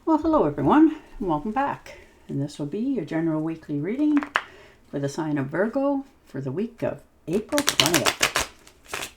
Well, hello everyone, and welcome back. And this will be your general weekly reading for the sign of Virgo for the week of April 20th.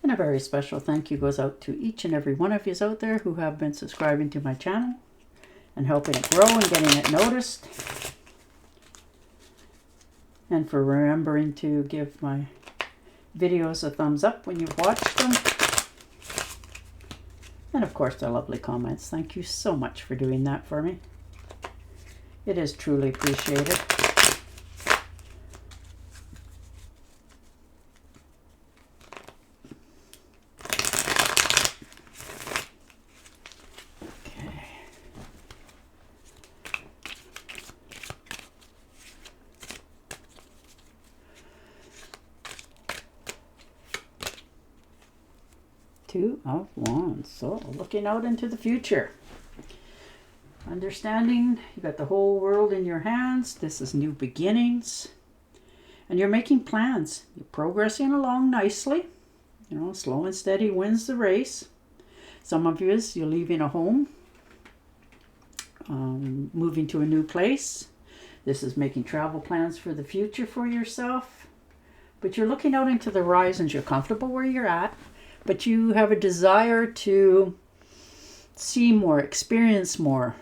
And a very special thank you goes out to each and every one of you out there who have been subscribing to my channel and helping it grow and getting it noticed. And for remembering to give my videos a thumbs up when you've watched them. And of course, the lovely comments. Thank you so much for doing that for me. It is truly appreciated. Okay. Two of Wands. So looking out into the future. Understanding you got the whole world in your hands. This is new beginnings. And you're making plans. You're progressing along nicely. You know, slow and steady wins the race. Some of you, you're leaving a home. Moving to a new place. This is making travel plans for the future for yourself. But you're looking out into the horizons. You're comfortable where you're at. But you have a desire to see more, experience more,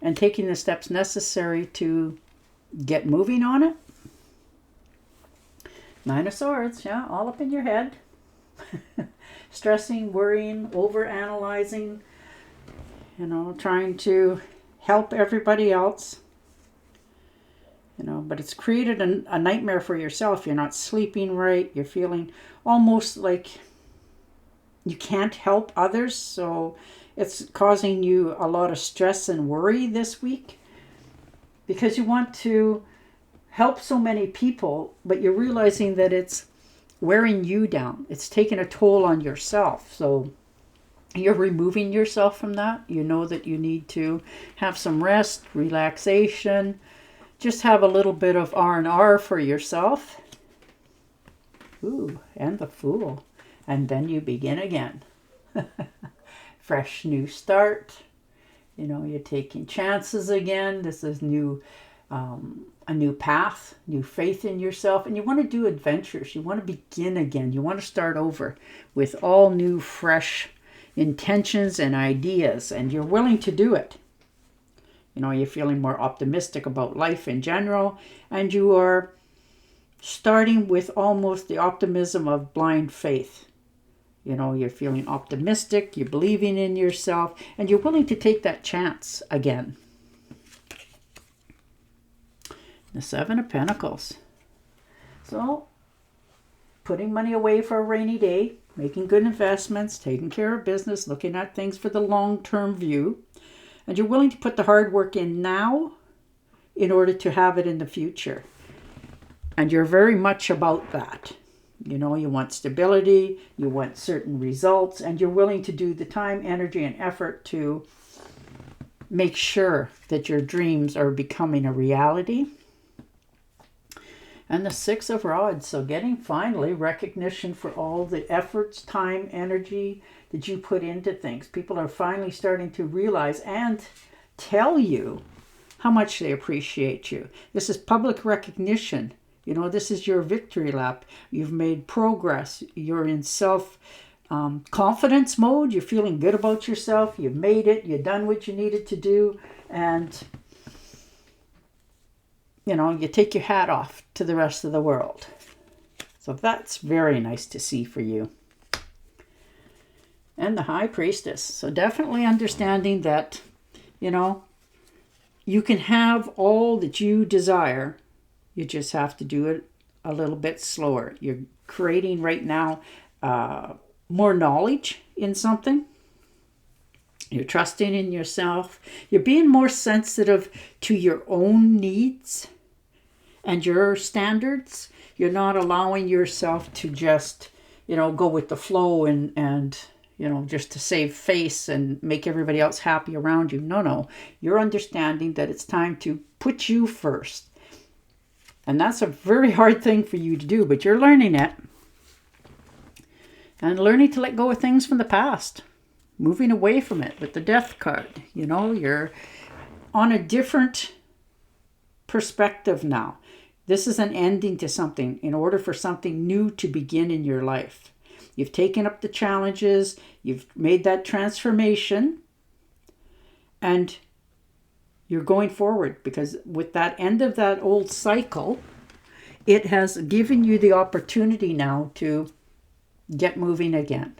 and taking the steps necessary to get moving on it. Nine of Swords, yeah, all up in your head. Stressing, worrying, over-analyzing, you know, trying to help everybody else. You know, but it's created a nightmare for yourself. You're not sleeping right. You're feeling almost like you can't help others. So it's causing you a lot of stress and worry this week because you want to help so many people, but you're realizing that it's wearing you down. It's taking a toll on yourself. So you're removing yourself from that. You know that you need to have some rest, relaxation. Just have a little bit of R&R for yourself. Ooh, and the Fool. And then you begin again. Fresh new start. You know, you're taking chances again. This is new, a new path, new faith in yourself. And you want to do adventures. You want to begin again. You want to start over with all new, fresh intentions and ideas. And you're willing to do it. You know, you're feeling more optimistic about life in general, and you are starting with almost the optimism of blind faith. You know, you're feeling optimistic, you're believing in yourself, and you're willing to take that chance again. The Seven of Pentacles. So, putting money away for a rainy day, making good investments, taking care of business, looking at things for the long-term view. And you're willing to put the hard work in now in order to have it in the future. And you're very much about that. You know, you want stability, you want certain results, and you're willing to do the time, energy, and effort to make sure that your dreams are becoming a reality. And the Six of Rods. So getting finally recognition for all the efforts, time, energy that you put into things. People are finally starting to realize and tell you how much they appreciate you. This is public recognition. You know, this is your victory lap. You've made progress. You're in self-confidence mode. You're feeling good about yourself. You've made it. You've done what you needed to do. And, you know, you take your hat off to the rest of the world. So that's very nice to see for you. And the High Priestess. So definitely understanding that, you know, you can have all that you desire. You just have to do it a little bit slower. You're creating right now more knowledge in something. You're trusting in yourself. You're being more sensitive to your own needs and your standards. You're not allowing yourself to just, you know, go with the flow and you know, just to save face and make everybody else happy around you. No. You're understanding that it's time to put you first. And that's a very hard thing for you to do, but you're learning it. And learning to let go of things from the past. moving away from it with the Death card. You know, you're on a different perspective now. This is an ending to something in order for something new to begin in your life. You've taken up the challenges, you've made that transformation, and you're going forward, because with that end of that old cycle, it has given you the opportunity now to get moving again,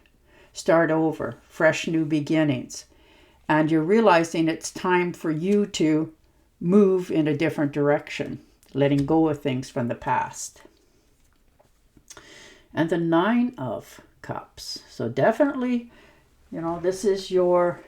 start over, fresh new beginnings. And you're realizing it's time for you to move in a different direction, letting go of things from the past. And the 9 of Cups. So definitely, you know, this is your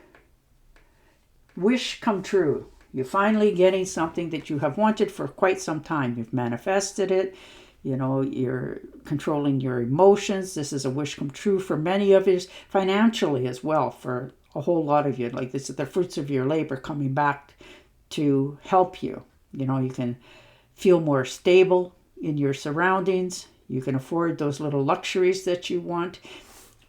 wish come true. You're finally getting something that you have wanted for quite some time. You've manifested it. You know, you're controlling your emotions. This is a wish come true for many of you, financially as well, for a whole lot of you. Like, this is the fruits of your labor coming back to help you. You know, you can feel more stable in your surroundings. You can afford those little luxuries that you want,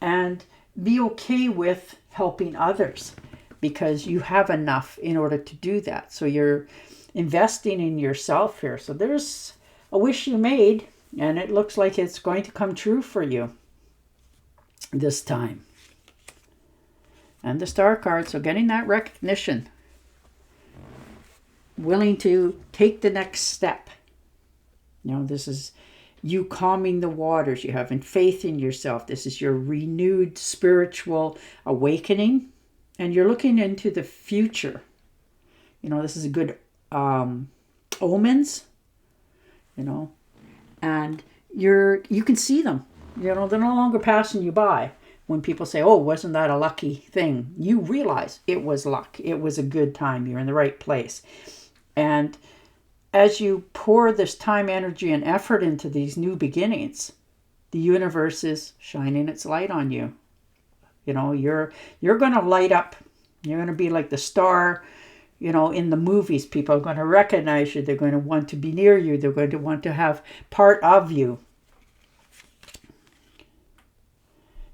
and be okay with helping others, because you have enough in order to do that. So you're investing in yourself here. So there's a wish you made, and it looks like it's going to come true for you this time. And the Star card, so getting that recognition, willing to take the next step. You know, this is you calming the waters. You having faith in yourself. This is your renewed spiritual awakening. And you're looking into the future. You know, this is a good omens, you know, and you can see them. You know, they're no longer passing you by. When people say, oh, wasn't that a lucky thing? You realize it was luck. It was a good time. You're in the right place. And as you pour this time, energy, and effort into these new beginnings, the universe is shining its light on you. You know, you're going to light up. You're going to be like the star, you know, in the movies. People are going to recognize you. They're going to want to be near you. They're going to want to have part of you.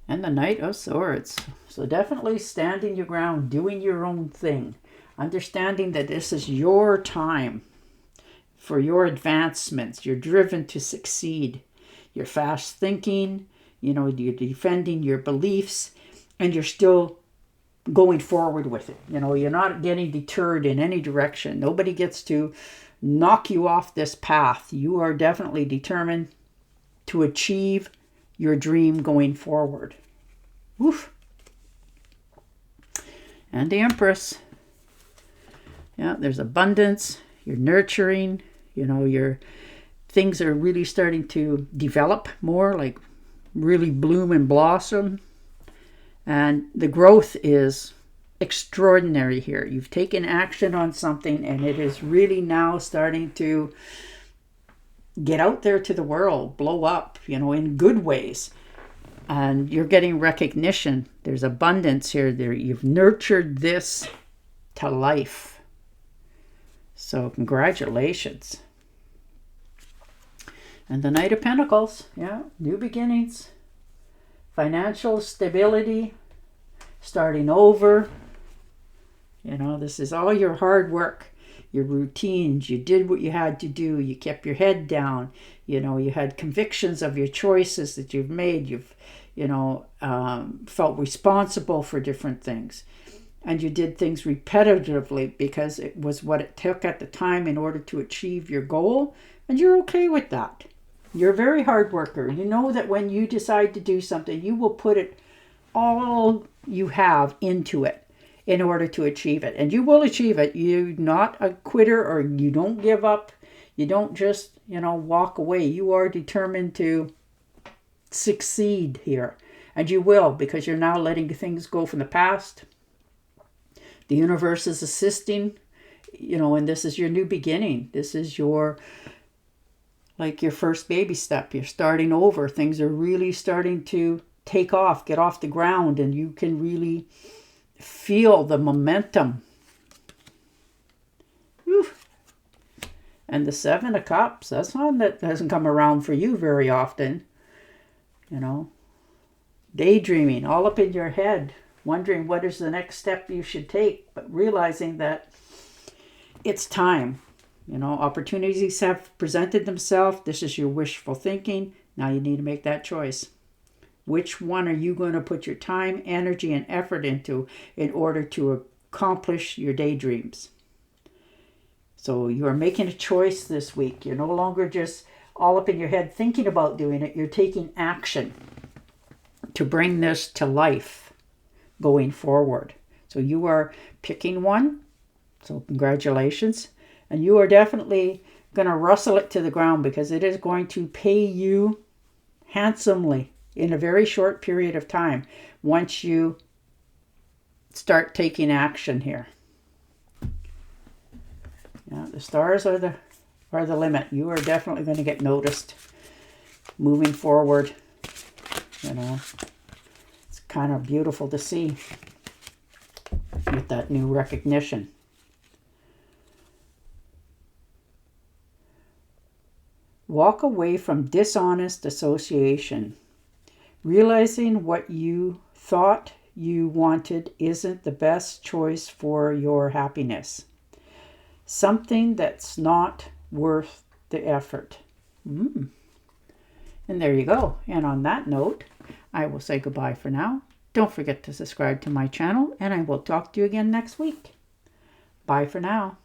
And the Knight of Swords. So definitely standing your ground, doing your own thing. Understanding that this is your time for your advancements. You're driven to succeed. You're fast thinking. You know, you're defending your beliefs. And you're still going forward with it. You know, you're not getting deterred in any direction. Nobody gets to knock you off this path. You are definitely determined to achieve your dream going forward. Woof. And the Empress. Yeah, there's abundance. You're nurturing. You know, your things are really starting to develop more, like really bloom and blossom. And the growth is extraordinary here. You've taken action on something, and it is really now starting to get out there to the world, blow up, you know, in good ways. And you're getting recognition. There's abundance here. You've nurtured this to life. So congratulations. And the Knight of Pentacles. Yeah, new beginnings. Financial stability. Starting over. You know, this is all your hard work. Your routines. You did what you had to do. You kept your head down. You know, you had convictions of your choices that you've made. You've, you know, felt responsible for different things. And you did things repetitively because it was what it took at the time in order to achieve your goal. And you're okay with that. You're a very hard worker. You know that when you decide to do something, you will put it all you have into it in order to achieve it. And you will achieve it. You're not a quitter, or you don't give up. You don't just, you know, walk away. You are determined to succeed here. And you will, because you're now letting things go from the past. The universe is assisting, you know, and this is your new beginning. This is your, like your first baby step. You're starting over. Things are really starting to take off, get off the ground, and you can really feel the momentum. Whew. And the Seven of Cups, that's one that doesn't come around for you very often. You know, daydreaming all up in your head, wondering what is the next step you should take, but realizing that it's time. You know, opportunities have presented themselves. This is your wishful thinking. Now you need to make that choice. Which one are you going to put your time, energy, and effort into in order to accomplish your daydreams? So you are making a choice this week. You're no longer just all up in your head thinking about doing it. You're taking action to bring this to life going forward. So you are picking one. So congratulations. And you are definitely going to rustle it to the ground, because it is going to pay you handsomely in a very short period of time once you start taking action here. Yeah, the stars are the limit. You are definitely going to get noticed moving forward. You know, it's kind of beautiful to see with that new recognition. Walk away from dishonest association. Realizing what you thought you wanted isn't the best choice for your happiness. Something that's not worth the effort. And there you go. And on that note, I will say goodbye for now. Don't forget to subscribe to my channel, and I will talk to you again next week. Bye for now.